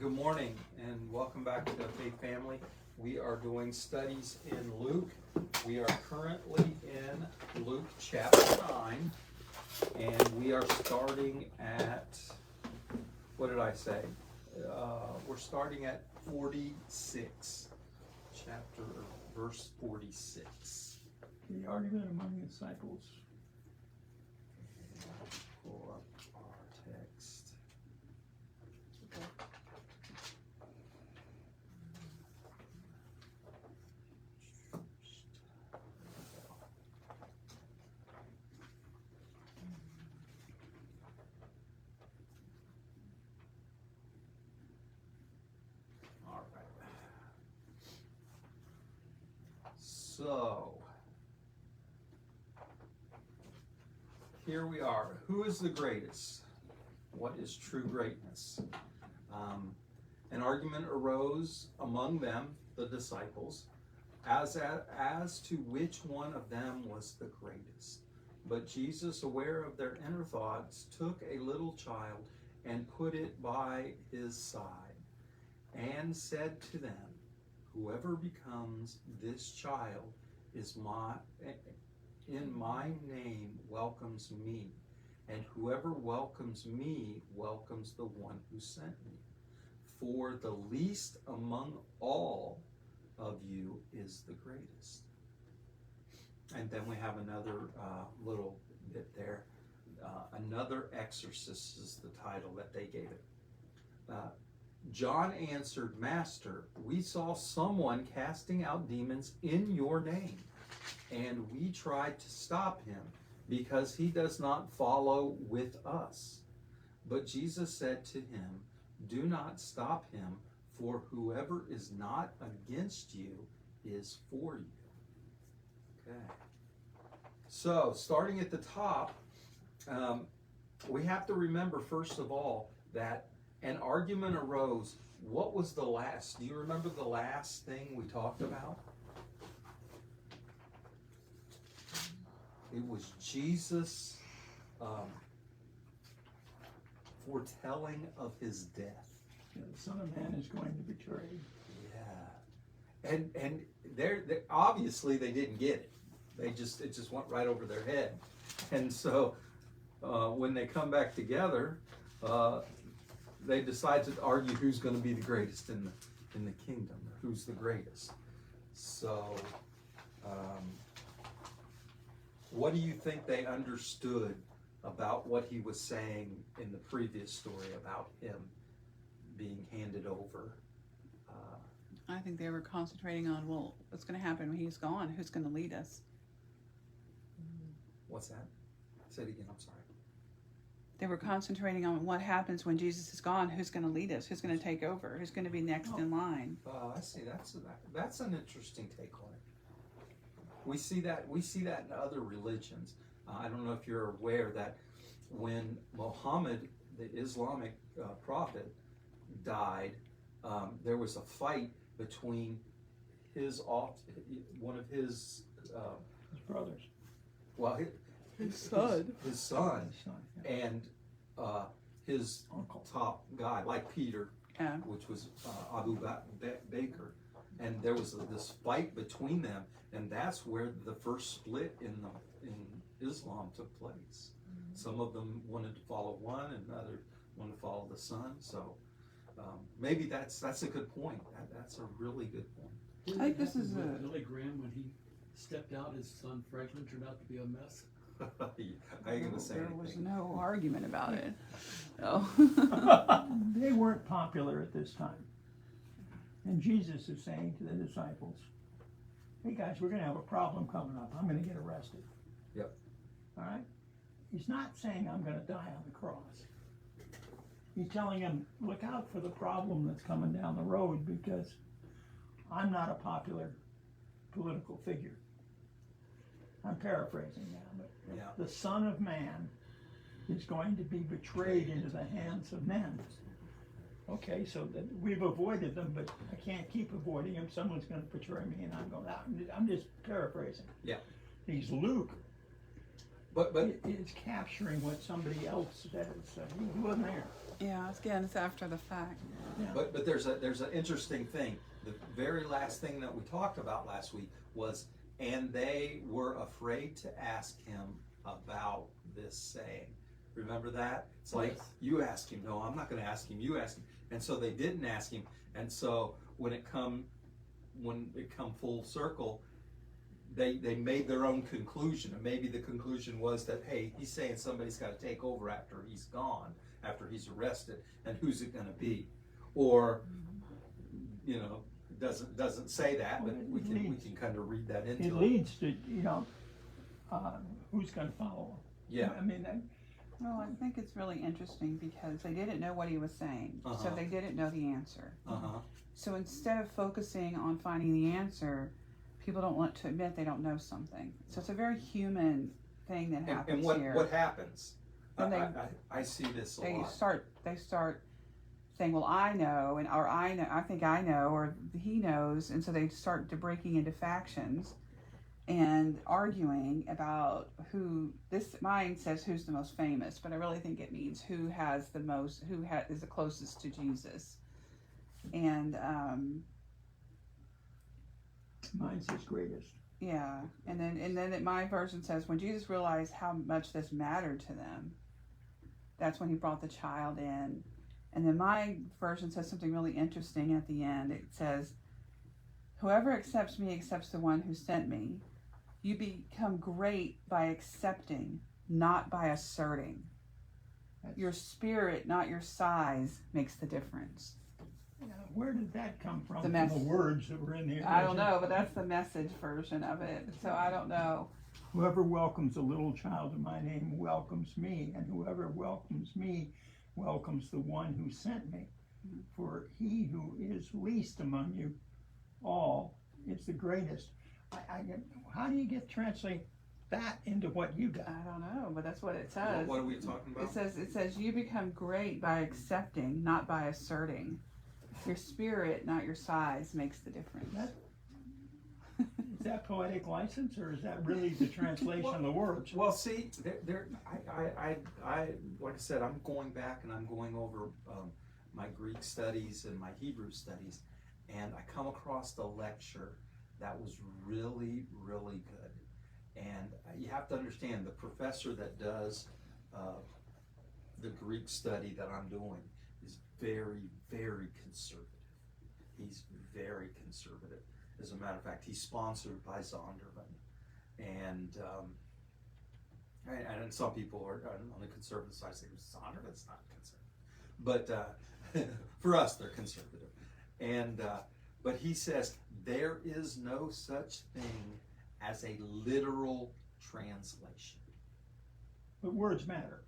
Good morning and welcome back to the Faith Family. We are doing studies in Luke. We are currently in Luke chapter 9 and we are starting at, what did I say? We're starting at 46, verse 46. The argument among the disciples. Pull up our text. All right. So, here we are. Who is the greatest? What is true greatness? An argument arose among them, the disciples, as to which one of them was the greatest. But Jesus, aware of their inner thoughts, took a little child and put it by his side, and said to them, "Whoever becomes this child in my name welcomes me, and whoever welcomes me welcomes the one who sent me. For the least among all of you is the greatest." And then we have another little bit there. Another exorcist is the title that they gave it. John answered, "Master, we saw someone casting out demons in your name, and we tried to stop him because he does not follow with us." But Jesus said to him, "Do not stop him, for whoever is not against you is for you." Okay. So, starting at the top, we have to remember, first of all, that an argument arose. What was the last? Do you remember the last thing we talked about? It was Jesus foretelling of his death. Yeah, the Son of Man is going to betray. Yeah, and they're obviously they didn't get it. It just went right over their head, and so when they come back together, they decide to argue who's going to be the greatest in the kingdom, who's the greatest. So, what do you think they understood about what he was saying in the previous story about him being handed over? I think they were concentrating on, well, what's going to happen when he's gone? Who's going to lead us? What's that? Say it again, I'm sorry. They were concentrating on what happens when Jesus is gone. Who's going to lead us? Who's going to take over? Who's going to be next in line? I see. That's an interesting take on it. We see that in other religions. I don't know if you're aware that when Muhammad, the Islamic prophet, died, there was a fight between one of his brothers. Well, His son. His son, Yeah. and his Uncle. top guy, like Peter, Yeah. which was Abu Bakr, and there was this fight between them, and that's where the first split in Islam took place. Some of them wanted to follow one, and others wanted to follow the son. So maybe that's a good point. That's a really good point. Didn't I think that this is happen with a- Billy Graham when he stepped out, his son Franklin turned out to be a mess. I ain't gonna say There was anything. no argument about it. Oh. They weren't popular at this time. And Jesus is saying to the disciples, "Hey guys, we're going to have a problem coming up. I'm going to get arrested." Yep. All right? He's not saying I'm going to die on the cross. He's telling them, look out for the problem that's coming down the road, because I'm not a popular political figure. I'm paraphrasing now, but Yeah. the Son of Man is going to be betrayed into the hands of men. Okay, so that we've avoided them, but I can't keep avoiding them. Someone's going to betray me, and I'm going out. I'm just paraphrasing. Yeah. He's Luke. But It's capturing what somebody else says. He wasn't there. Yeah, again, it's after the fact. Yeah. But there's an interesting thing. The very last thing that we talked about last week was, and they were afraid to ask him about this saying. Remember that? It's like, Yes. you ask him. No, I'm not going to ask him. You ask him. And so they didn't ask him. And so when it come full circle, they made their own conclusion. And maybe the conclusion was that, hey, he's saying somebody's got to take over after he's gone, after he's arrested, and who's it going to be? Or, you know, doesn't say that, but we can kind of read that into It leads to, who's going to follow him. Yeah. I mean, Well, I think it's really interesting because they didn't know what he was saying, so Uh-huh. they didn't know the answer. Uh-huh. So instead of focusing on finding the answer, people don't want to admit they don't know something. So it's a very human thing that happens And what here. what happens? And I see this a they lot. start saying, well, I know, or I know, I think I know, or he knows, and so they start to breaking into factions and arguing about mine says who's the most famous, but I really think it means who has the most, is the closest to Jesus. And mine says greatest. yeah, and then my version says when Jesus realized how much this mattered to them, that's when he brought the child in. And then my version says something really interesting at the end. It says, whoever accepts me accepts the one who sent me. You become great by accepting, not by asserting. Your spirit, not your size, makes the difference. Where did that come from? The From mess- the words that were in here. I don't know, but that's the message version of it. So I don't know. Whoever welcomes a little child in my name welcomes me, and whoever welcomes me welcomes the one who sent me. For he who is least among you all is the greatest. How do you translate that into what you got? I don't know, but that's what it says. What are we talking about? It says you become great by accepting, not by asserting. Your spirit, not your size, makes the difference. Is that poetic license, or is that really the translation of the words? Well, see, I like I said, I'm going back and I'm going over my Greek studies and my Hebrew studies, and I come across a lecture that was really, really good. And you have to understand, the professor that does the Greek study that I'm doing is very, very conservative. He's very conservative. As a matter of fact, he's sponsored by Zondervan. And some people are on the conservative side say, Zondervan's not conservative. But for us, they're conservative. And but he says, there is no such thing as a literal translation. But words matter.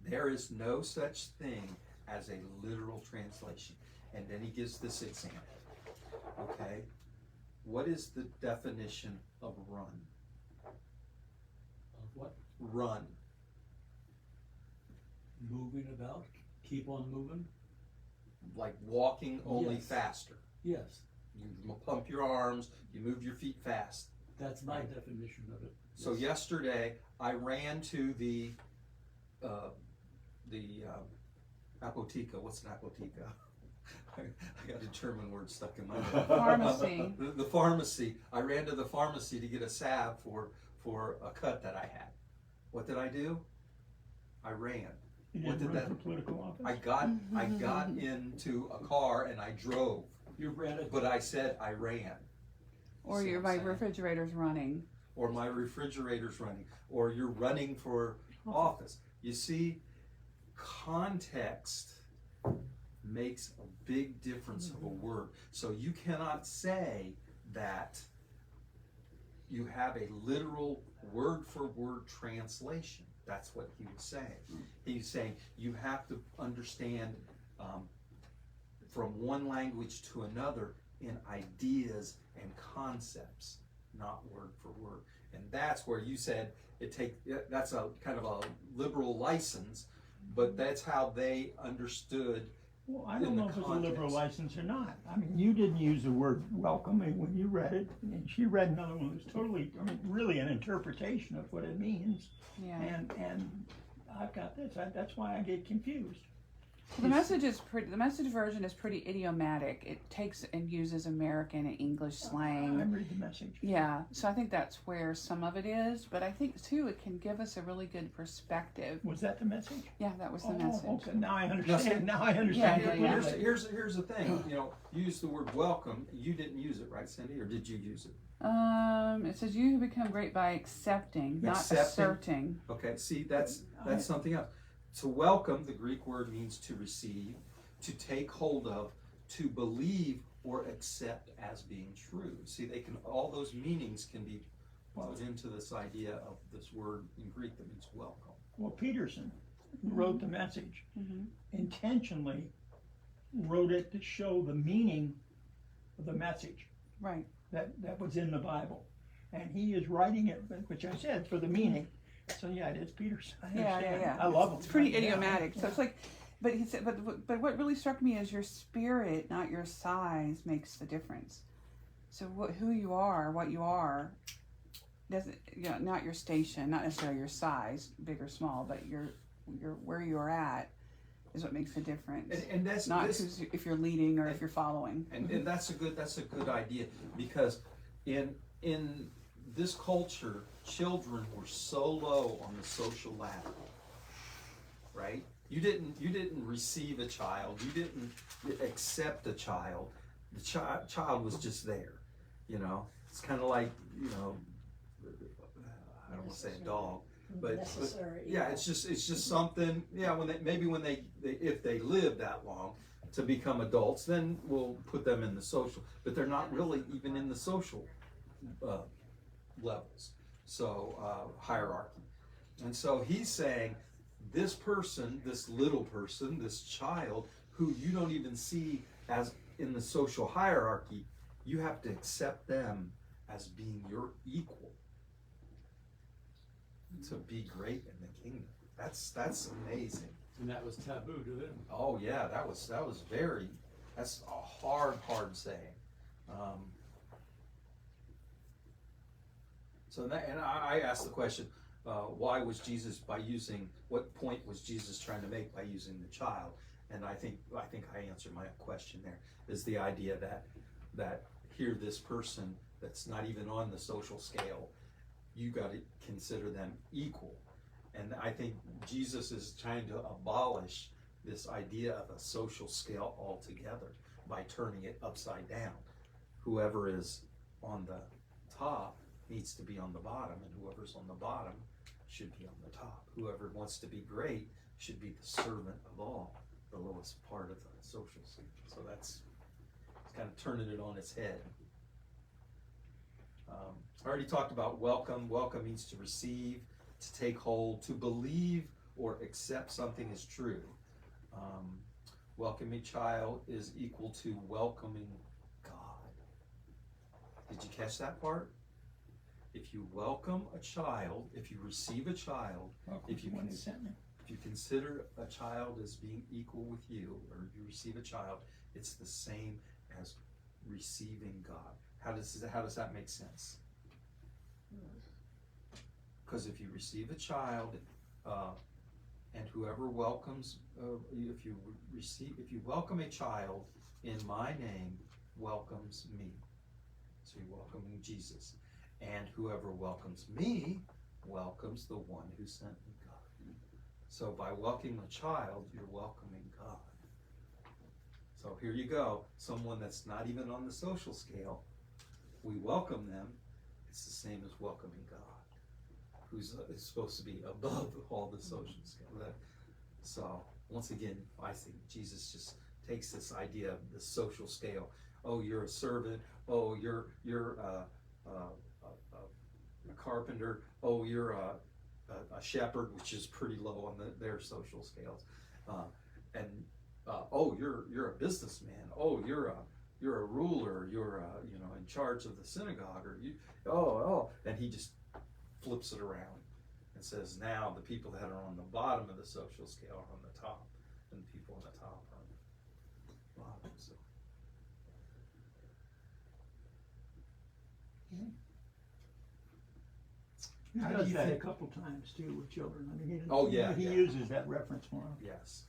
There is no such thing as a literal translation. And then he gives this example. Okay? What is the definition of run? Of what? Run. Moving about? Keep on moving? Like walking, only Yes. faster. Yes, You pump your arms, you move your feet fast. that's my definition of it. So Yes. yesterday, I ran to the apotheca. What's an apotheca? I got a German word stuck in my head. Pharmacy. The pharmacy. I ran to the pharmacy to get a salve for a cut that I had. What did I do? I ran. You What didn't did run that- for political office? I got into a car and I drove, You ran it. but I said I ran. Or See your what I'm saying? refrigerator's running. Or my refrigerator's running, or you're running for office. You see, context makes a big difference of a word. So you cannot say that you have a literal word for word translation. That's what he was saying. He's saying you have to understand from one language to another in ideas and concepts, not word for word. And that's where you said that's a kind of a liberal license, but that's how they understood Well, I in don't the know if it's a liberal context. license or not. I mean, you didn't use the word welcome, and when you read it, and she read another one that was totally, I mean, really an interpretation of what it means. Yeah. And I've got this, that's why I get confused. The message is the message version is pretty idiomatic. It takes and uses American and English I slang. read the message. Yeah, so I think that's where some of it is, but I think too it can give us a really good perspective. Was that the message? Yeah, that was the Oh, message. okay, now I understand, now I Yeah, understand. yeah, it yeah. clearly. Here's the thing, you know, you use the word welcome, you didn't use it, right, Cindy, or did you use it? It says you have become great by accepting, not Accepting. asserting. Okay, see, that's something else. To welcome, the Greek word means to receive, to take hold of, to believe or accept as being true. See, all those meanings can be put into this idea of this word in Greek that means welcome. Well, Peterson, who wrote the message, Mm-hmm. intentionally wrote it to show the meaning of the message Right. that was in the Bible. And he is writing it, which I said, for the meaning. So yeah, it is Peterson. I understand. Yeah. I love him. It's pretty Yeah, idiomatic. So yeah. it's like, but he said, but what really struck me is your spirit, not your size, makes the difference. So who you are, what you are, doesn't, you know, not your station, not necessarily your size, big or small, but your where you're at is what makes the difference. And that's Not this, if you're leading or if you're following. and that's a good idea, because in this culture, children were so low on the social ladder, right? You didn't receive a child, you didn't accept a child. The child was just there, you know. It's kind of like, you know, I don't want to say a dog, but Necessary. yeah, it's just something. Yeah, when they if they live that long to become adults, then we'll put them in the social. But they're not really even in the social levels, so hierarchy. And so he's saying, this person, this little person, this child, who you don't even see as in the social hierarchy, you have to accept them as being your equal to be great in the kingdom. That's amazing. And that was taboo to them. Oh yeah, that's a hard saying. I asked the question, why was Jesus, what point was Jesus trying to make by using the child? And I think I answered my question there, is the idea that here this person that's not even on the social scale, you got to consider them equal. And I think Jesus is trying to abolish this idea of a social scale altogether by turning it upside down. Whoever is on the top needs to be on the bottom, and whoever's on the bottom should be on the top. Whoever wants to be great should be the servant of all, the lowest part of the social scale. So it's kind of turning it on its head. I already talked about welcome. Welcome means to receive, to take hold, to believe or accept something as true. Welcoming child is equal to welcoming God. Did you catch that part? If you welcome a child, if you receive a child, if you consider a child as being equal with you, or you receive a child, it's the same as receiving God. How does that make sense? Because if you receive a child, and whoever welcomes, if you welcome a child in my name, welcomes me. So you're welcoming Jesus. And whoever welcomes me, welcomes the one who sent me, God. So by welcoming a child, you're welcoming God. So here you go. Someone that's not even on the social scale, we welcome them. It's the same as welcoming God, who's is supposed to be above all the social scale. So once again, I think Jesus just takes this idea of the social scale. Oh, you're a servant. Oh, you're a carpenter. Oh, you're a shepherd, which is pretty low on their social scales. Oh, you're a businessman. Oh, you're a ruler. You're in charge of the synagogue. Or and he just flips it around and says, now the people that are on the bottom of the social scale are on the top, and the people on the top are bottom. So He How do does you that a think- couple times too with children. I mean, Oh, yeah, he yeah. uses that reference more. yes.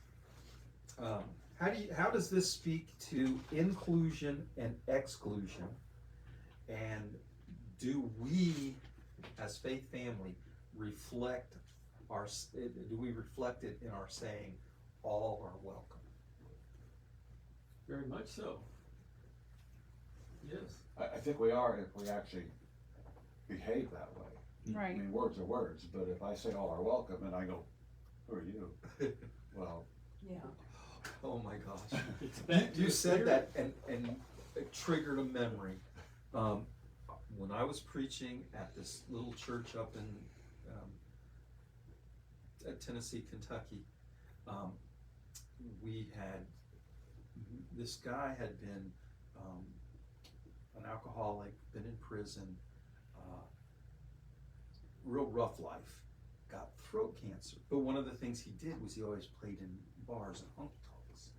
How does this speak to inclusion and exclusion? And do we, as faith family, reflect do we reflect it in our saying, all are welcome? Very much so. Yes. I think we are if we actually behave that way. I Right. mean, words are words, but if I say all are welcome and I go, who are you? Well, Yeah. Oh my gosh. It's back to You the said spirit. that and it triggered a memory. When I was preaching at this little church up in at Tennessee, Kentucky, we had, this guy had been an alcoholic, been in prison, real rough life, got throat cancer. But one of the things he did was he always played in bars and honky tonks.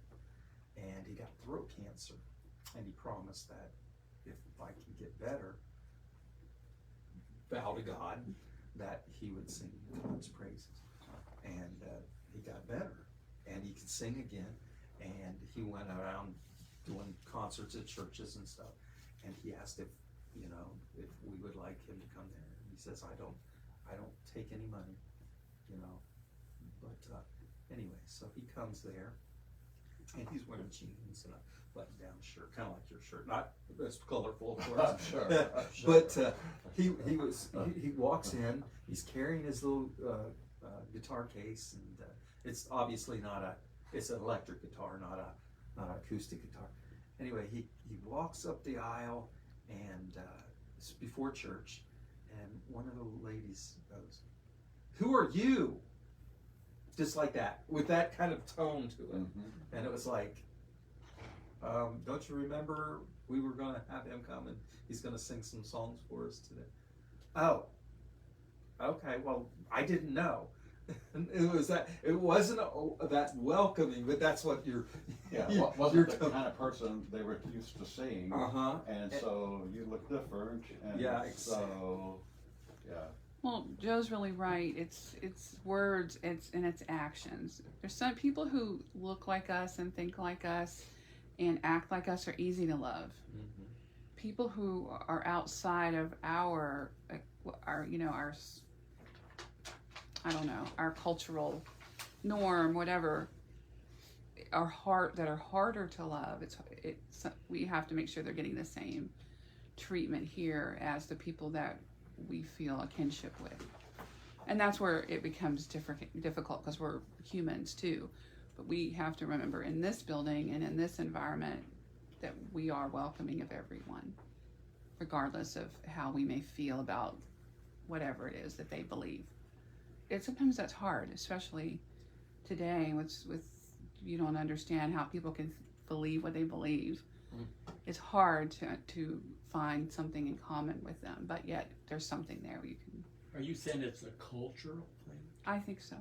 And he got throat cancer. And he promised that if I can get better, vow to God that he would sing God's praises. And he got better. And he could sing again. And he went around doing concerts at churches and stuff. And he asked if we would like him to come there. And he says, I don't take any money, but anyway, so he comes there and he's wearing jeans and a button down shirt, kind of like your shirt, not as colorful of course. I'm sure. But he walks in, he's carrying his little guitar case, and it's obviously it's an electric guitar, not an acoustic guitar. Anyway, he walks up the aisle, and it's before church, and one of the ladies goes, "Who are you?" Just like that, with that kind of tone to it. Mhm. And it was like, don't you remember we were going to have him come and he's going to sing some songs for us today? Oh, okay, well, I didn't know. It wasn't that welcoming, but that's what you're. Yeah, you're wasn't the kind of person they were used to seeing, Uh-huh. and so you look different, and Yeah, so, yeah. Well, Joe's really right. It's words, it's actions. There's some people who look like us and think like us and act like us are easy to love. Mhm. People who are outside of our I don't know, our cultural norm, whatever, are harder to love. We have to make sure they're getting the same treatment here as the people that we feel a kinship with. And that's where it becomes difficult because we're humans too. But we have to remember in this building and in this environment that we are welcoming of everyone, regardless of how we may feel about whatever it is that they believe. Sometimes that's hard, especially today with you don't understand how people can believe what they believe. It's hard to find something in common with them, but yet there's something there where you can. Are you saying it's a cultural thing? I think so.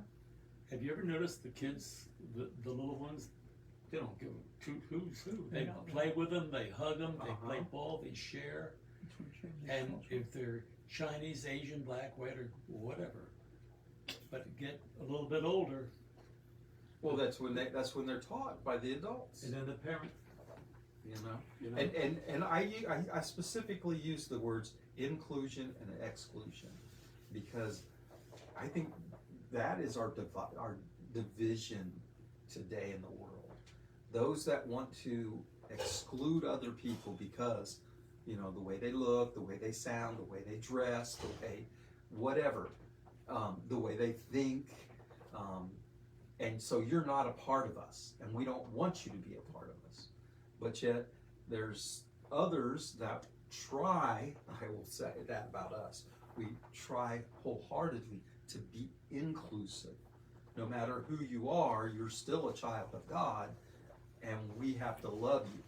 Have you ever noticed the kids, the little ones, they don't give a toot who's who. They don't. play with them, they hug them, they Uh-huh. play ball, they share. That's what shows you And culture. if they're Chinese, Asian, black, white, or whatever, but get a little bit older, Well, that's when they're taught by the adults. and then the parent, You know. you know, And I specifically use the words inclusion and exclusion because I think that is our division today in the world. Those that want to exclude other people because, the way they look, the way they sound, the way they dress, the way whatever, the way they think, and so you're not a part of us, and we don't want you to be a part of us. But yet, there's others that try, I will say that about us, we try wholeheartedly to be inclusive. No matter who you are, you're still a child of God, and we have to love you.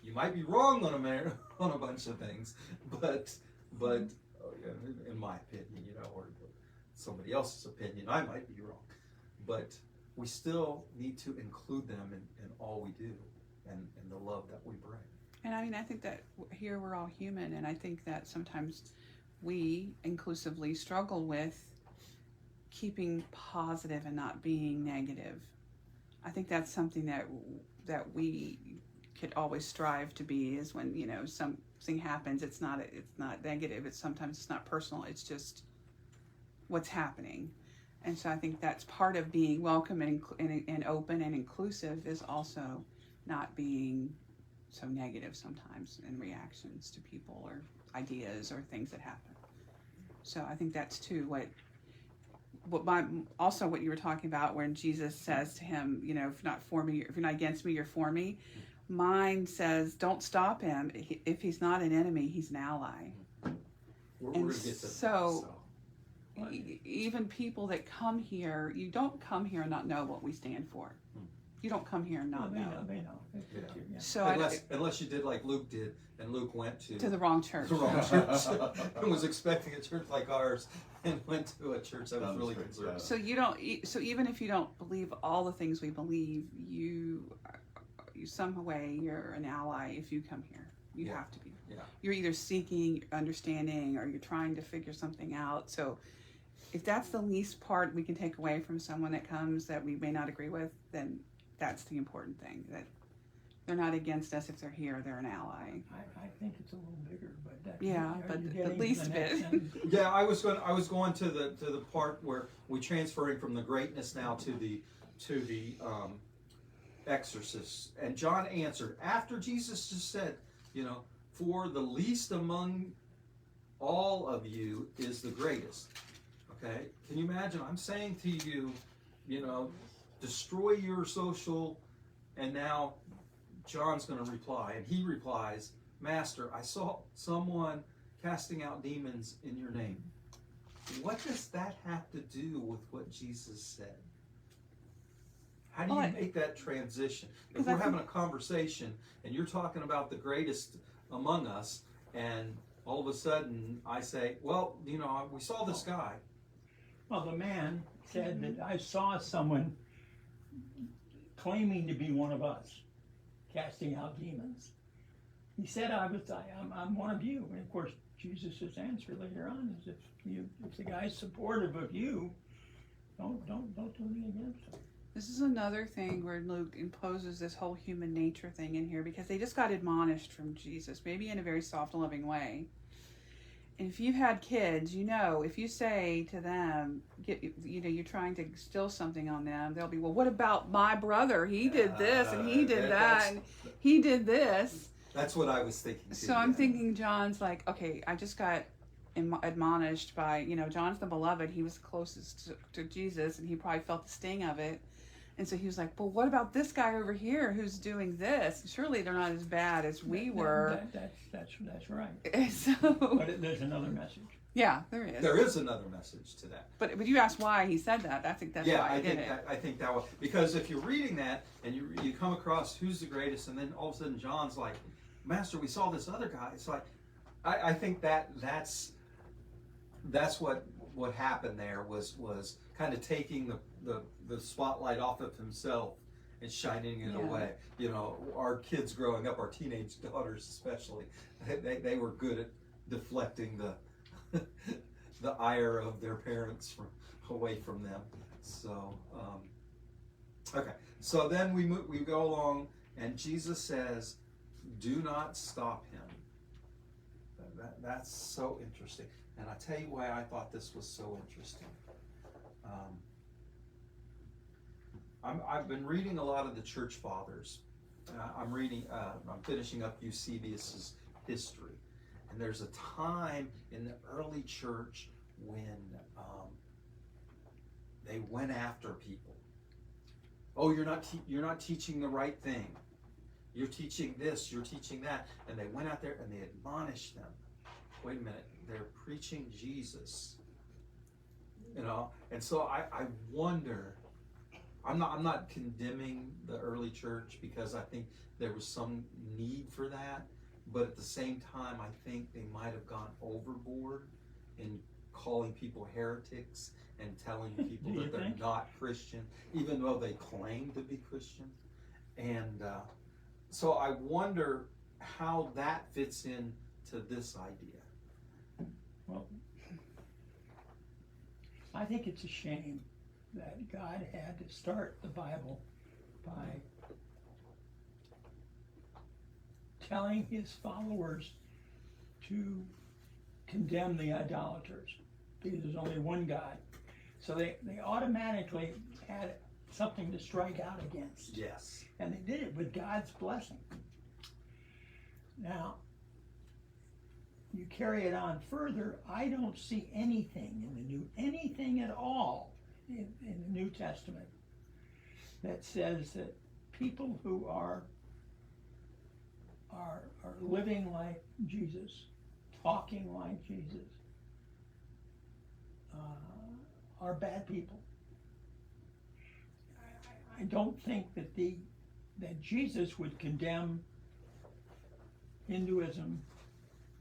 You might be wrong on a bunch of things, but in my opinion, or somebody else's opinion, I might be wrong. But we still need to include them in all we do and the love that we bring. And I mean, I think that here we're all human, and I think that sometimes we inclusively struggle with keeping positive and not being negative. I think that's something that we could always strive to be, is when, you know, something happens, it's not negative, sometimes it's not personal, it's just what's happening. And so I think that's part of being welcome and open and inclusive, is also not being so negative sometimes in reactions to people or ideas or things that happen. So I think that's too also what you were talking about, when Jesus says to him, you know, if you're not against me, you're for me. Mine says, don't stop him. If he's not an enemy, he's an ally. We're And going to get to that. so even people that come here, you don't come here and not know what we stand for. You don't come here and not know. They know. Yeah. So Unless you did like Luke did, and Luke went to the wrong church. the wrong church and was expecting a church like ours, and went to a church that was really conservative. So you don't. So even if you don't believe all the things we believe, you some way you're an ally if you come here. You Yeah. have to be. Yeah. You're either seeking understanding or you're trying to figure something out. So if that's the least part we can take away from someone that comes that we may not agree with, then that's the important thing. That they're not against us if they're here; they're an ally. I think it's a little bigger, but that, Yeah, are but you the getting to least next bit. sentence? Yeah, I was going to the part where we transferring from the greatness now to the exorcist. And John answered, after Jesus just said, you know, for the least among all of you is the greatest. Okay, can you imagine? I'm saying to you, you know, destroy your social, and now John's going to reply, and he replies, Master, I saw someone casting out demons in your name. What does that have to do with what Jesus said? How do you make that transition? If we're having a conversation and you're talking about the greatest among us, and all of a sudden I say, well, you know, we saw this guy. Well, the man said that I saw someone claiming to be one of us, casting out demons. He said, I'm one of you. And of course, Jesus' answer later on is, if the guy's supportive of you, don't do anything against him. This is another thing where Luke imposes this whole human nature thing in here, because they just got admonished from Jesus, maybe in a very soft and loving way. And if you've had kids, you know, if you say to them, you're trying to instill something on them, they'll be, well, what about my brother? He did this and he did that and he did this. That's what I was thinking too. So I'm thinking John's like, okay, I just got admonished by, you know, John's the beloved. He was closest to Jesus, and he probably felt the sting of it. And so he was like, well, what about this guy over here who's doing this? Surely they're not as bad as we were. That's right. So, But there's another message. yeah, there is. There is another message to that. But you asked why he said that. I think that's why I did it. I think that was, because if you're reading that and you come across who's the greatest, and then all of a sudden John's like, Master, we saw this other guy. It's like, I think that's what happened there was kind of taking the spotlight off of himself and shining it away. You know, our kids growing up, our teenage daughters especially, they were good at deflecting the ire of their parents away from them. So okay, so then we go along, and Jesus says, do not stop him. That's so interesting. And I'll tell you why I thought this was so interesting. I've been reading a lot of the church fathers. I'm finishing up Eusebius's history. And there's a time in the early church when they went after people. Oh, you're not teaching the right thing. You're teaching this, you're teaching that. And they went out there and they admonished them. Wait a minute, they're preaching Jesus. You know, and so I wonder, I'm not condemning the early church, because I think there was some need for that, but at the same time I think they might have gone overboard in calling people heretics and telling people that they're not Christian, even though they claim to be Christian. And So I wonder how that fits in to this idea. Well, I think it's a shame that God had to start the Bible by telling his followers to condemn the idolaters, because there's only one God. So they automatically had something to strike out against. Yes. And they did it with God's blessing. Now, you carry it on further, I don't see anything at all in the New Testament that says that people who are living like Jesus, talking like Jesus, are bad people. I don't think that Jesus would condemn Hinduism,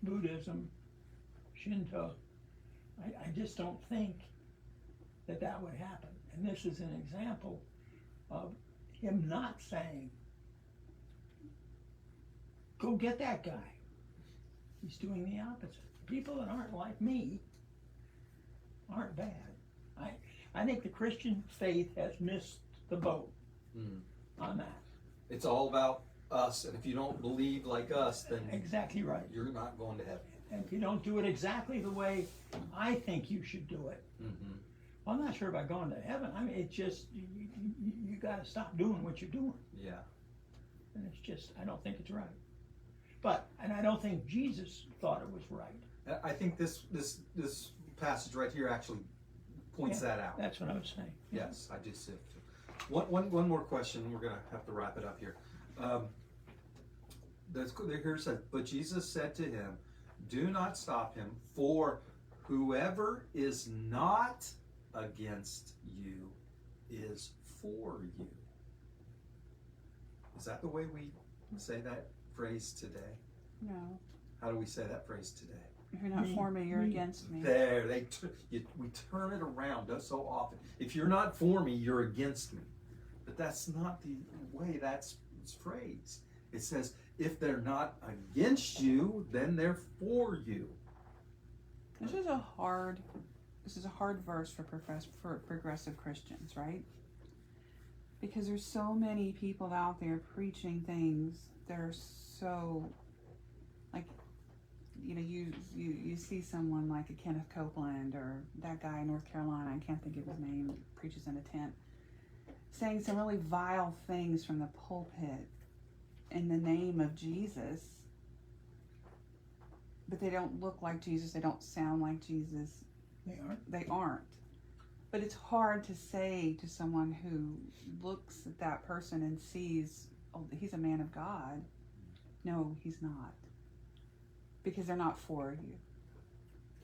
Buddhism, Shinto. I just don't think that would happen. And this is an example of him not saying, go get that guy. He's doing the opposite. People that aren't like me aren't bad. I think the Christian faith has missed the boat on that. It's all about us, and if you don't believe like us, then Exactly right. you're not going to heaven. And if you don't do it exactly the way I think you should do it, well, I'm not sure about going to heaven. I mean, it's just, you got to stop doing what you're doing. Yeah. And it's just, I don't think it's right. And I don't think Jesus thought it was right. I think this passage right here actually points that out. That's what I was saying. Yes, I do see it too. One more question, and we're going to have to wrap it up here. Here it says, but Jesus said to him, do not stop him, for whoever is not against you is for you. Is that the way we say that phrase today? No. How do we say that phrase today? If you're not for me, you're against me. There, we turn it around so often. If you're not for me, you're against me. But that's not the way that's phrased. It says, if they're not against you, then they're for you. This is a hard verse for progressive Christians, right? Because there's so many people out there preaching things that are so, like, you see someone like a Kenneth Copeland or that guy in North Carolina, I can't think of his name, preaches in a tent, saying some really vile things from the pulpit in the name of Jesus, but they don't look like Jesus, they don't sound like Jesus. They aren't. But it's hard to say to someone who looks at that person and sees, oh, he's a man of God. No, he's not. Because they're not for you.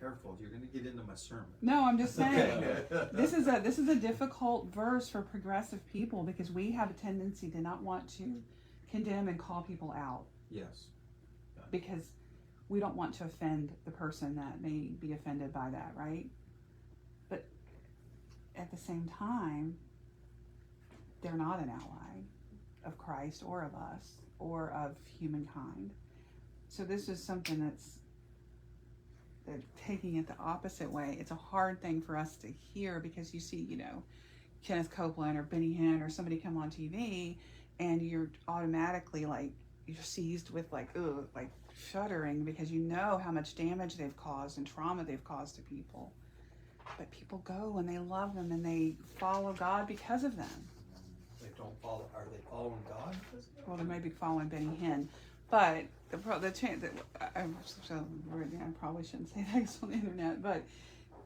Careful, you're going to get into my sermon. No, I'm just saying. Okay. This is a difficult verse for progressive people because we have a tendency to not want to condemn and call people out. Yes. Because we don't want to offend the person that may be offended by that, right? But at the same time, they're not an ally of Christ or of us or of humankind. So this is something that's taking it the opposite way. It's a hard thing for us to hear because you see, Kenneth Copeland or Benny Hinn or somebody come on TV and you're automatically like, you're seized with like shuddering because you know how much damage they've caused and trauma they've caused to people. But people go and they love them and they follow God because of them. They don't follow. Are they following God? Well, they may be following Benny Hinn, but the chance that I probably shouldn't say that it's on the internet, but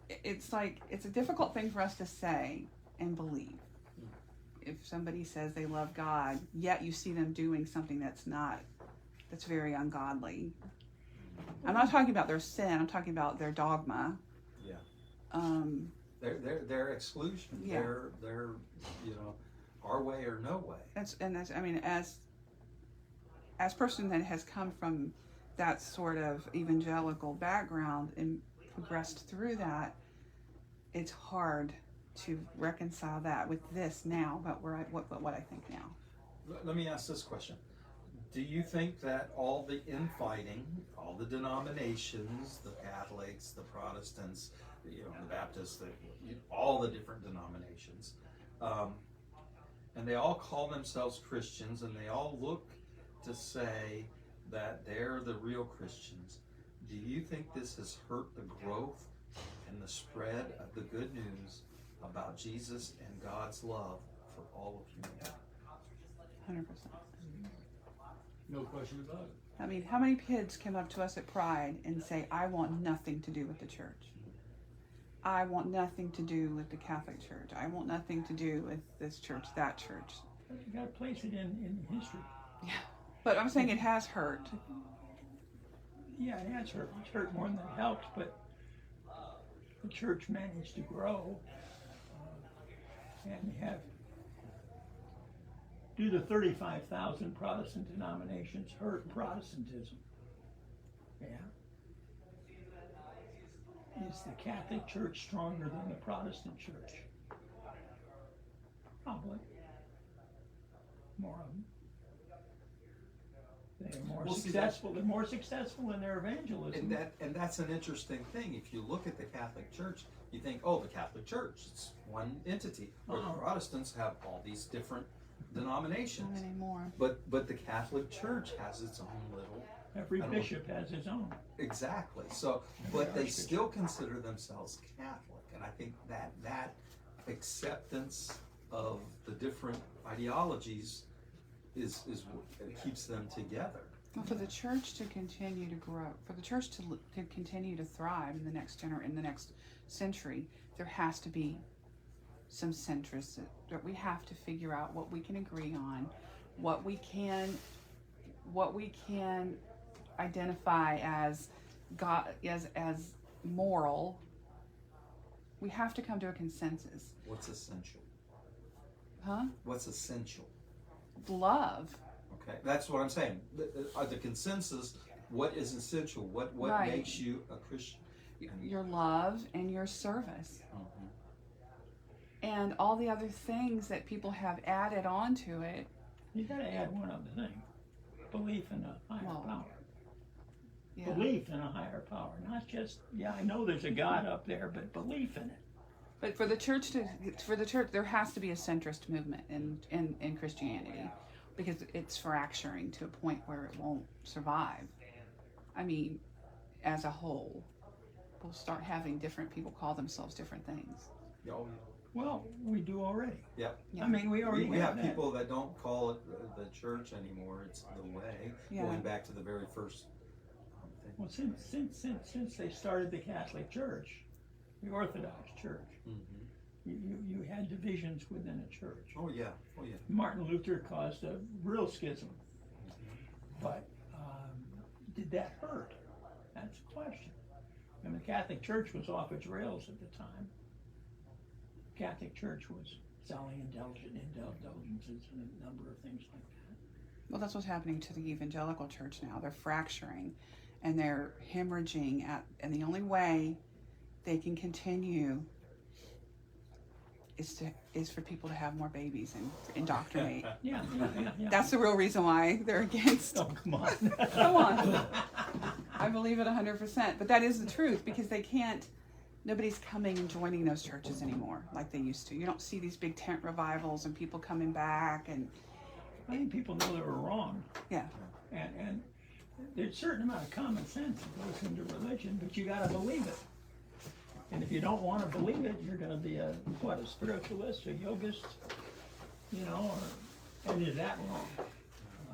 it's like it's a difficult thing for us to say and believe. If somebody says they love God, yet you see them doing something that's very ungodly. I'm not talking about their sin. I'm talking about their dogma. Yeah. Their exclusion. Yeah. Their our way or no way. As a person that has come from that sort of evangelical background and progressed through that, it's hard to reconcile that with this now, but what I think now. Let me ask this question. Do you think that all the infighting, all the denominations, the Catholics, the Protestants, the Baptists, all the different denominations, and they all call themselves Christians, and they all look to say that they're the real Christians, do you think this has hurt the growth and the spread of the good news about Jesus and God's love for all of humanity? 100%. No question about it. I mean, how many kids come up to us at Pride and say, I want nothing to do with the church? I want nothing to do with the Catholic Church. I want nothing to do with this church, that church. You gotta place it in history. Yeah. But I'm saying it has hurt. Yeah, it has hurt. It's hurt more than it helps, but the church managed to grow and have. Do the 35,000 Protestant denominations hurt Protestantism? Yeah. Is the Catholic Church stronger than the Protestant Church? Probably. More of them. They're more Well, see, successful. They're more successful in their evangelism. And that's an interesting thing. If you look at the Catholic Church, you think, oh, the Catholic Church, it's one entity. Where the Protestants have all these different denominations. Not anymore. But the Catholic Church has its own little. Every bishop has his own. Exactly. So, but they still consider themselves Catholic, and I think that acceptance of the different ideologies is what keeps them together. Well, for the church to continue to grow, for the church to continue to thrive in the next century, there has to be some centricity. That we have to figure out what we can agree on, what we can identify as God, as moral. We have to come to a consensus. What's essential? Huh? What's essential? Love. Okay, that's what I'm saying. The consensus. What is essential? What Right. makes you a Christian? Your love and your service. Mhm. And all the other things that people have added on to it. You gotta add one other thing. Belief in a higher power. Yeah. Belief in a higher power. Not just, yeah, I know there's a God up there, but belief in it. But for the church, there has to be a centrist movement in Christianity, because it's fracturing to a point where it won't survive. I mean, as a whole, we'll start having different people call themselves different things. Oh, Well, we do already. yep. Yeah. I mean, we already We have that. people that don't call it the church anymore. It's the way. Yeah. Going back to the very first thing. Well, since they started the Catholic Church, the Orthodox Church, Mm-hmm. you had divisions within a church. Oh yeah. Oh yeah. Martin Luther caused a real schism. But did that hurt? That's the question. And the Catholic Church was off its rails at the time. The Catholic Church was selling indulgences and a number of things like that. Well, that's what's happening to the evangelical church now. They're fracturing, and they're hemorrhaging and the only way they can continue is for people to have more babies and indoctrinate. Yeah. That's the real reason why they're against. Oh, come on. Come on. I believe it 100%. But that is the truth, because nobody's coming and joining those churches anymore like they used to. You don't see these big tent revivals and people coming back. And I think people know they were wrong. yeah. And there's a certain amount of common sense that goes into religion, but you gotta believe it. And if you don't want to believe it, you're going to be a spiritualist, a yogist, and is that wrong?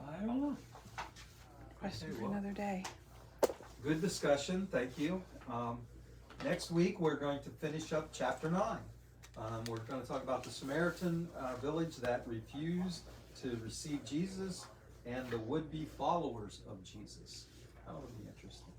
I don't know. Question for another day. Good discussion. Thank you. Next week we're going to finish up chapter 9. We're going to talk about the Samaritan village that refused to receive Jesus and the would-be followers of Jesus. That would be interesting.